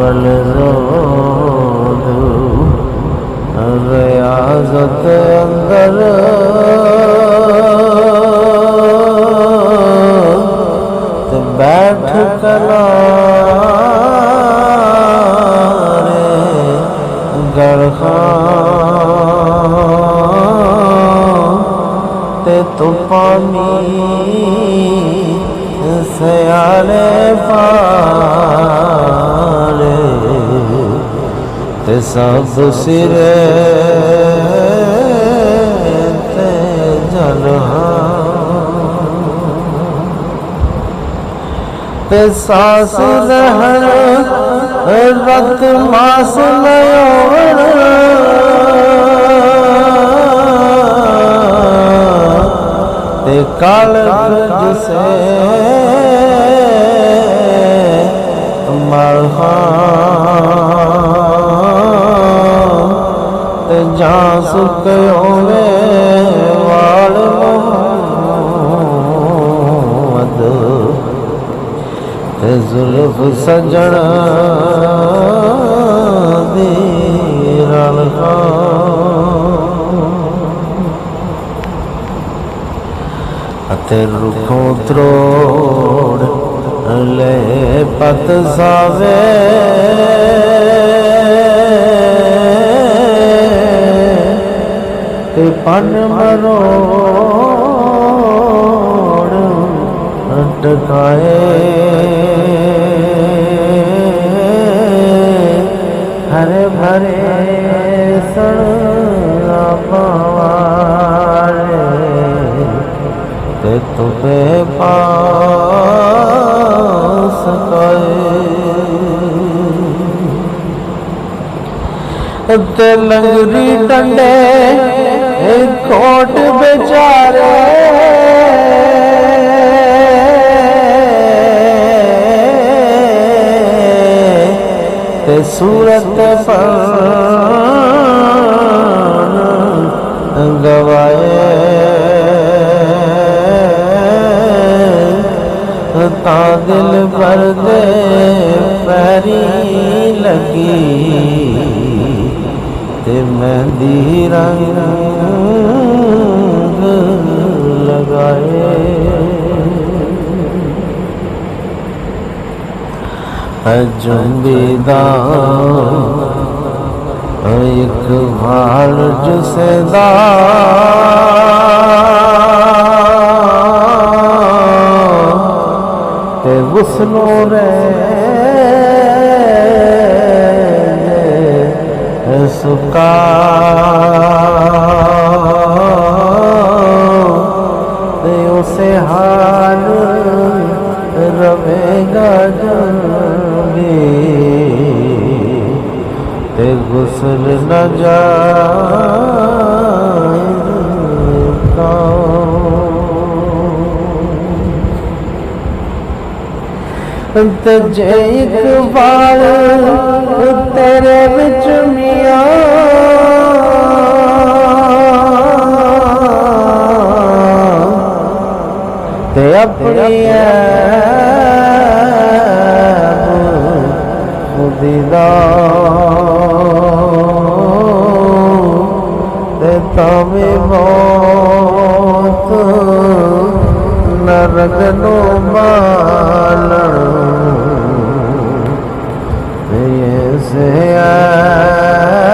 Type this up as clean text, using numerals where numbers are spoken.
वल रोद रियाजत अंदर ते बैठ कलारे गड़खां ते तुपामी सयाले पारे ते सब सिरे ते जलहा ते सास रहन रत मास नयोण ते कालज से मरहा ते जहाँ सुखयोवे वाल मोहम्मद ते जुल्फ सजन दी रलखा ते रुखों त्रोड़ ले पत सावे ते पन मरोड़ टकाए हरे भरे सण पावारे ते तुपे पास कए ते लंगरी डंडे कोट बेचारे ते सूरत पर गवाए ता दिल भर दे पैरी लगी ते मेहंदी रंग लगाए जुम्बीदा एक भाल जुसेदा ते गुस्नो रे सुका ते उसे हाल रवेगा जंगी ते गुस्ल न जाएगा ते जे इकबाल तेरे विच मियां ते अपनी खुदीदा ते तवे मौत नरगनो मालण से